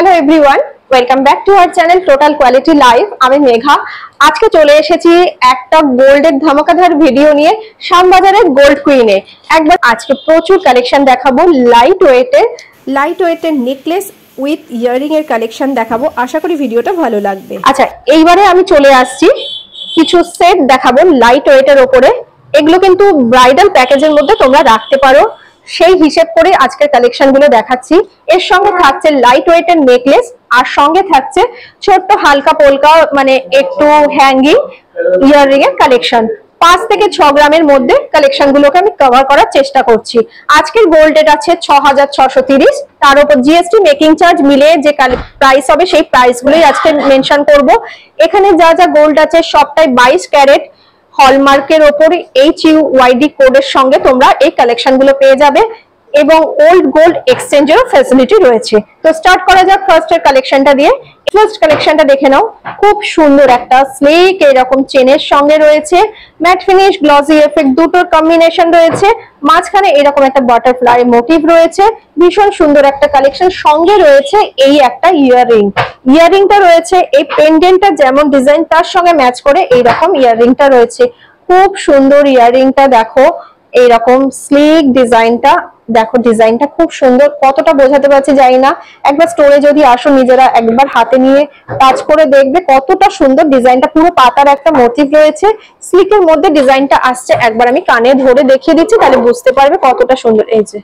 Hello everyone, welcome back to our channel total quality life. আমি মেঘা আজকে চলে এসেছি একটা গোল্ডের ধামাকাদার ভিডিও নিয়ে শ্যামবাজারের গোল্ড কুইনে। একবার আজকে প্রচুর কালেকশন দেখাবো, লাইট ওয়েটের নেকলেস উইথ ইয়ারিং এর কালেকশন দেখাবো। আশা করি ভিডিওটা ভালো লাগবে। আচ্ছা, এইবারে আমি চলে আসছি কিছু সেট দেখাবো লাইট ওয়েটের উপরে। এগুলো কিন্তু ব্রাইডাল প্যাকেজের মধ্যে তোমরা রাখতে পারো, সেই হিসেব করে আজকের কালেকশন গুলো দেখাচ্ছি। এর সঙ্গে থাকছে লাইট ওয়েটের নেকলেস আর সঙ্গে থাকছে ছোট্ট হালকা পোলকা মানে একটু হ্যাঙ্গিং ইয়াররিং এর কালেকশন। 5 থেকে 6 গ্রামের মধ্যে কালেকশন গুলোকে আমি কভার করার চেষ্টা করছি। আজকের গোল্ড রেট আছে 6630, তার উপর জিএসটি মেকিং চার্জ মিলিয়ে যে প্রাইস হবে সেই প্রাইস গুলোই আজকে মেনশন করব। এখানে যা যা গোল্ড আছে সবটাই 22 ক্যারেট হলমার্কের ওপর HUYD কোডের সঙ্গে তোমরা এই কালেকশন গুলো পেয়ে যাবে এবং ওল্ড গোল্ড এক্সচেঞ্জেরও ফ্যাসিলিটি রয়েছে। তো স্টার্ট করা যাক ফার্স্টের কালেকশনটা দিয়ে। ফার্স্ট কালেকশনটা দেখে নাও, খুব সুন্দর একটা স্লিক এরকম চেনের সঙ্গে রয়েছে ম্যাট ফিনিশ গ্লসি এফেক্ট দুটোর কম্বিনেশন রয়েছে, মাঝখানে এরকম একটা বাটারফ্লাই মোটিভ রয়েছে, ভীষণ সুন্দর একটা কালেকশন। সঙ্গে রয়েছে এই একটা ইয়াররিংটা রয়েছে, এই পেন্ডেন্টটা যেমন ডিজাইন তার সঙ্গে ম্যাচ করে এইরকম ইয়াররিংটা রয়েছে। খুব সুন্দর ইয়াররিংটা দেখো, এইরকম স্লিক ডিজাইনটা দেখো, ডিজাইনটা খুব সুন্দর। কতটা বোঝাতে পারছি জানি না, একবার স্টোরে যদি আসো নিজেরা একবার হাতে নিয়ে টাচ করে দেখবে কতটা সুন্দর ডিজাইনটা। পুরো পাতার একটা মোটিভ রয়েছে, স্লিকের মধ্যে ডিজাইনটা আসছে। একবার আমি কানে ধরে দেখিয়ে দিচ্ছি, তাহলে বুঝতে পারবে কতটা সুন্দর। এই যে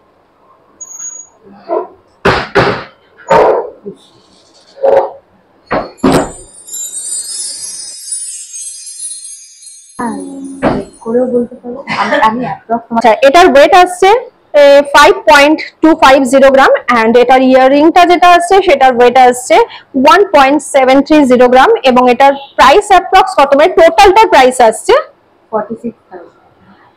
এটার ওয়েট আসছে 5.250 গ্রাম এন্ড এটার ইয়াররিংটা যেটা আসছে সেটার ওয়েট আসছে 1.730 গ্রাম এবং এটার প্রাইস অ্যাপ্রক্স কত, মানে টোটালটা প্রাইস আসছে 46,000।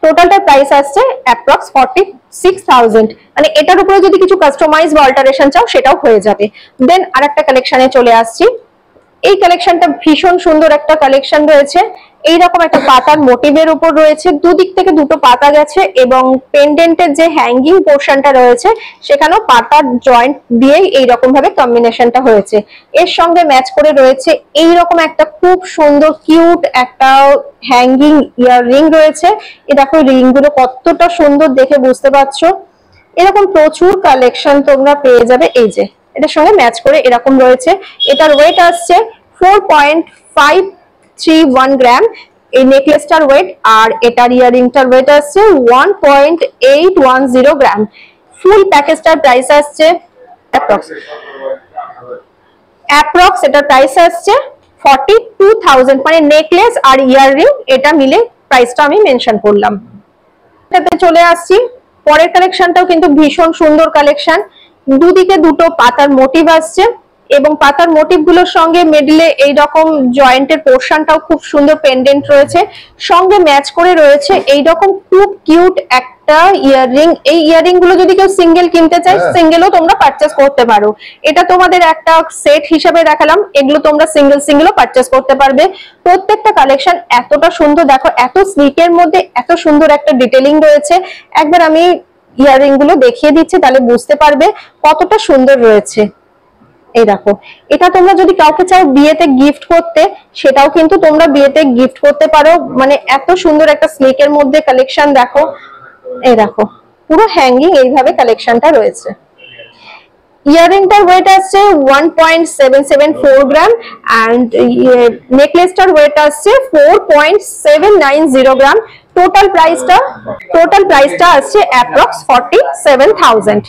টোটালটা প্রাইস আসছে অ্যাপ্রক্স 46,000। মানে এটার উপরে যদি কিছু কাস্টমাইজ বা অল্টারেশন চাও সেটাও হয়ে যাবে। দেন আরেকটা কালেকশনে চলে আসছি। এই কালেকশনটা ভীষণ সুন্দর একটা কালেকশন রয়েছে, এইরকম একটা পাতার মোটিভের উপর রয়েছে, দুদিক থেকে দুটো পাতা গেছে এবং পেন্ডেন্টের যে হ্যাঙ্গিং পোর্শনটা রয়েছে সেখানেও পাতার জয়েন্ট দিয়েই এইরকম ভাবে কম্বিনেশনটা হয়েছে। এর সঙ্গে ম্যাচ করে রয়েছে এইরকম একটা খুব সুন্দর কিউট একটা হ্যাঙ্গিং ইয়াররিং রয়েছে। এই দেখো রিং গুলো কতটা সুন্দর দেখে বুঝতে পারছো। এরকম প্রচুর কালেকশন তোমরা পেয়ে যাবে। এই যে এটার সঙ্গে ম্যাচ করে এরকম রয়েছে। এটার ওয়েট আসছে 4.531 গ্রাম এই নেকলেসটার ওয়েট, আর এটার ইয়াররিংটার ওয়েট আসছে 1.810 গ্রাম। ফুল প্যাকেজটার প্রাইস আসছে অ্যাপ্রক্স এটার প্রাইস আসছে 42,000, মানে নেকলেস আর ইয়াররিং এটা মিলে প্রাইসটা আমি মেনশন করলাম। এটাতে চলে আসছি পরের কালেকশনটাও কিন্তু ভীষণ সুন্দর কালেকশন। দুদিকে দুটো পাতার মোটিভ আসছে এবং পাতার মোটিভ গুলোর সঙ্গে মিডলে এইরকম জয়েন্টের পোর্শনটাও খুব সুন্দর পেন্ডেন্ট রয়েছে, সঙ্গে ম্যাচ করে রয়েছে এইরকম খুব কিউট একটা ইয়াররিং। এই ইয়াররিং গুলো যদি কেউ সিঙ্গেল কিনতে চায় সিঙ্গেলও তোমরা পারচেস করতে পারো। এটা তোমাদের একটা সেট হিসাবে দেখালাম, এগুলো তোমরা সিঙ্গেলও পারচেস করতে পারবে। প্রত্যেকটা কালেকশন এতটা সুন্দর দেখো, এত স্লিকের মধ্যে এত সুন্দর একটা ডিটেইলিং রয়েছে। একবার আমি ইয়াররিং গুলো দেখিয়ে দিচ্ছি, তাহলে বুঝতে পারবে কতটা সুন্দর রয়েছে। এই দেখো, এটা তোমরা যদি কাউকে চাও বিয়েতে গিফট করতে সেটাও কিন্তু তোমরা বিয়েতে গিফট করতে পারো। মানে এত সুন্দর একটা স্লিকের মধ্যে কালেকশন দেখো। এই দেখো পুরো হ্যাঙ্গিং এইভাবে কালেকশনটা রয়েছে। ইয়াররিংটার ওয়েট আসছে 1.774 গ্রাম এন্ড নেকলেসটার ওয়েট আসছে 4.790 গ্রাম। টোটাল প্রাইসটা আসছে অ্যাপ্রক্স 47,000।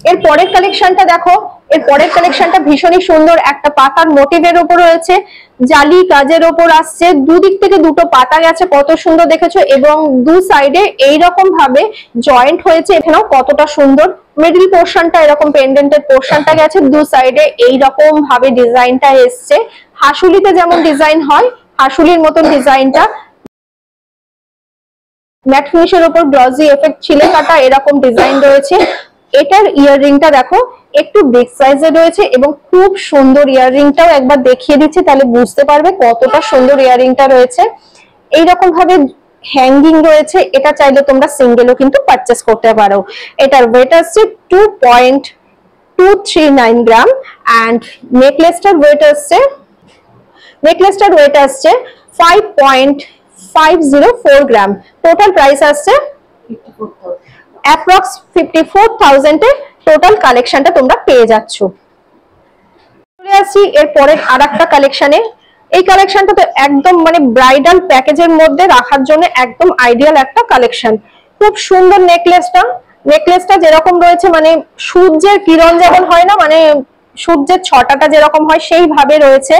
এর পরের কালেকশনটা দেখো, এর পরের কালেকশনটা ভীষণই সুন্দর, একটা পাতার মোটিভের উপর রয়েছে, জালি কাজের উপর আসছে, দুদিক থেকে দুটো পাতা গেছে কত সুন্দর দেখেছো এবং দু সাইডে এইরকম ভাবে জয়েন্ট হয়েছে। এখানেও কতটা সুন্দর মিডল পোর্শনটা এরকম পেন্ডেন্টের পোর্শনটা গেছে, দু সাইডে এইরকম ভাবে ডিজাইনটা এসছে। হাসুলিতে যেমন ডিজাইন হয় হাসুলির মতন ডিজাইনটা, ম্যাট ফিনিশের উপর গ্লসি এফেক্ট ছিলে কাটা এরকম ডিজাইন রয়েছে। এটার ইয়াররিংটা দেখো একটু বিগ সাইজের রয়েছে এবং খুব সুন্দর। ইয়াররিংটাও একবার দেখিয়ে দিচ্ছি তাহলে বুঝতে পারবে কতটা সুন্দর ইয়াররিংটা রয়েছে। এইরকম ভাবে হ্যাঙ্গিং রয়েছে, এটা চাইলে তোমরা সিঙ্গেলও কিন্তু পারচেস করতে পারো। এটার ওয়েট আসছে 239 গ্রাম অ্যান্ড নেকলেসটার ওয়েট আসছে 5.504 গ্রাম। টোটাল প্রাইস আসছে অ্যাপ্রক্স 54,000 এ টোটাল কালেকশনটা তোমরা পেয়ে যাচ্ছ। চলে আসছি এর পরের আরেকটা কালেকশনে। এই কালেকশনটা তো একদম মানে ব্রাইডাল প্যাকেজের মধ্যে রাখার জন্য একদম আইডিয়াল একটা কালেকশন। খুব সুন্দর নেকলেসটা যেরকম রয়েছে মানে সূর্যের কিরণ যেমন হয় না, মানে সূর্যের ছটাটা যেরকম হয় সেইভাবে রয়েছে।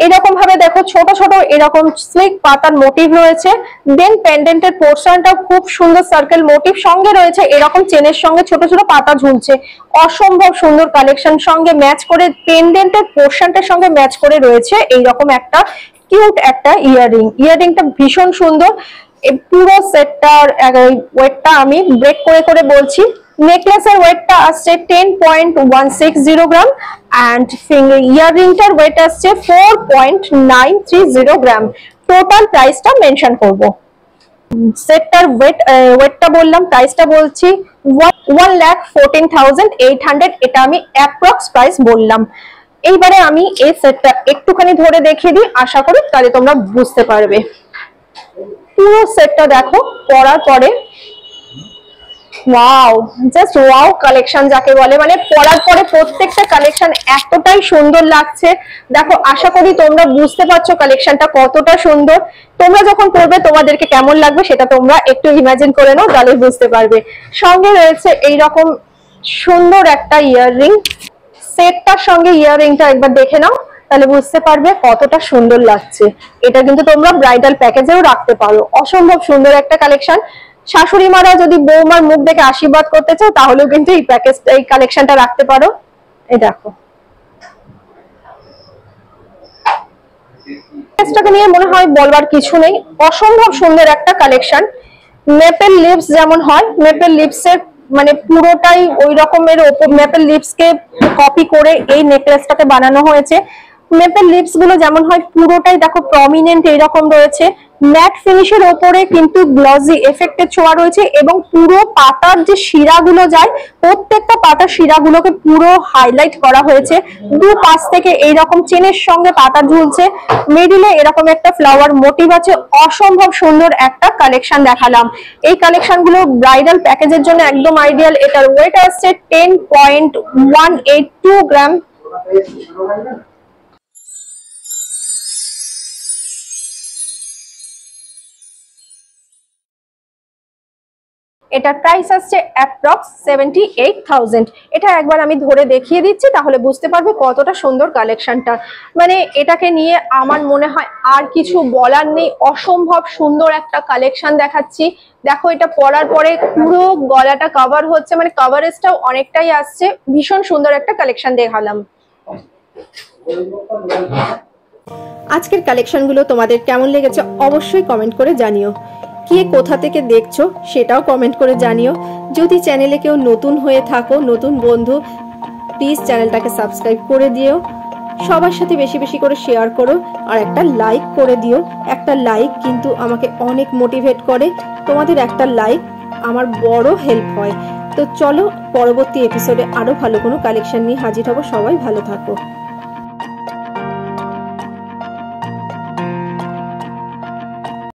এরকম ভাবে দেখো ছোট ছোট এরকম স্লিক পাতার মোটিভ রয়েছে। দেন পেন্ডেন্টের পোর্শনটাও খুব সুন্দর সার্কেল মোটিভ, সঙ্গে রয়েছে এরকম চেনের সঙ্গে ছোট ছোট পাতা ঝুলছে। অসম্ভব সুন্দর কালেকশন। সঙ্গে ম্যাচ করে পেন্ডেন্টের পোর্শনটার সঙ্গে ম্যাচ করে রয়েছে এইরকম একটা কিউট একটা ইয়াররিংটা ভীষণ সুন্দর। এই পুরো সেটটার ওয়েটটা আমি ব্রেক করে করে বলছি। নেকলেসের ওয়েটটা আসছে 10.160 গ্রাম অ্যান্ড ইয়াররিংটার ওয়েট আসছে 4.930 গ্রাম। টোটাল প্রাইসটা মেনশন করব। সেটটার ওয়েটটা বললাম, প্রাইসটা বলছি 1,14,800। এটা আমি অ্যাপ্রক্স প্রাইস বললাম। এইবারে আমি এই সেটটা একটুখানি ধরে দেখিয়ে দিই, আশা করি তাহলে তোমরা বুঝতে পারবে। পুরো সেটটা দেখো পরার পরে ওয়াও, জাস্ট ওয়াও কালেকশন যাকে বলে, মানে পরার পরে প্রত্যেকটা কালেকশন এতটাই সুন্দর লাগছে। দেখো আশা করি তোমরা বুঝতে পারছো কালেকশনটা কতটা সুন্দর। তোমরা যখন পরবে তোমাদেরকে কেমন লাগবে সেটা তোমরা একটু ইমাজিন করে নাও, তাহলে বুঝতে পারবে। সঙ্গে রয়েছে এইরকম সুন্দর একটা ইয়াররিং। সেটটার সঙ্গে ইয়াররিংটা একবার দেখে নাও, তাহলে বুঝতে পারবে কতটা সুন্দর লাগছে। এটা কিন্তু তোমরা ব্রাইডাল প্যাকেজেও রাখতে পারো। অসম্ভব সুন্দর একটা কালেকশন। শাশুড়ি মারা যদি বৌমার মুখ দেখে আশীর্বাদ করতে চাও তাহলেও কিন্তু এই কালেকশনটা রাখতে পারো। এই দেখো নেকলেসটাকে নিয়ে মনে হয় বলবার কিছু নেই। অসম্ভব সুন্দর একটা কালেকশন। মেপেল লিপস যেমন হয়, মেপেল লিপসের মানে পুরোটাই ওই রকমের মেপেল লিপস কে কপি করে এই নেকলেসটাকে বানানো হয়েছে। মেপেল লিপস গুলো যেমন হয় পুরোটাই দেখো প্রমিনেন্ট এইরকম রয়েছে। ম্যাট ফিনিশের ওপরে কিন্তু গ্লসি এফেক্টের ছোঁয়া রয়েছে এবং পুরো পাতার যে শিরাগুলো যায় প্রত্যেকটা পাতার শিরাগুলোকে পুরো হাইলাইট করা হয়েছে। দু পাশ থেকে এইরকম চেনের সঙ্গে পাতা ঝুলছে, মিডিলে এরকম একটা ফ্লাওয়ার মোটিভ আছে। অসম্ভব সুন্দর একটা কালেকশন দেখালাম। এই কালেকশন গুলো ব্রাইডাল প্যাকেজের জন্য একদম আইডিয়াল। এটার ওয়েট আসছে 10.182 গ্রাম। এটার প্রাইস আসছে অ্যাপ্রক্স 78,000। এটা একবার আমি ধরে দেখিয়ে দিচ্ছি, তাহলে বুঝতে পারবে কতটা সুন্দর কালেকশনটা। মানে এটাকে নিয়ে আমার মনে হয় আর কিছু বলার নেই। অসম্ভব সুন্দর একটা কালেকশন দেখাচ্ছি। দেখো এটা পরার পরে পুরো গলাটা কভার হচ্ছে, মানে কভারেজটাও অনেকটাই আসছে। ভীষণ সুন্দর একটা কালেকশন দেখালাম। আজকের কালেকশনগুলো তোমাদের কেমন লেগেছে অবশ্যই কমেন্ট করে জানিও। কে কোথা থেকে দেখছো সেটাও কমেন্ট করে জানিও। যদি চ্যানেলে কেউ নতুন হয়ে থাকো, নতুন বন্ধু, প্লিজ চ্যানেলটাকে সাবস্ক্রাইব করে দিও। সবার সাথে বেশি বেশি করে শেয়ার করো আর একটা লাইক করে দিও। একটা লাইক কিন্তু আমাকে অনেক মোটিভেট করে। তোমাদের একটা লাইক আমার বড় হেল্প হয়। তো চলো পরবর্তী এপিসোডে আরো ভালো কোনো কালেকশন নিয়ে হাজির হব। সবাই ভালো থাকো।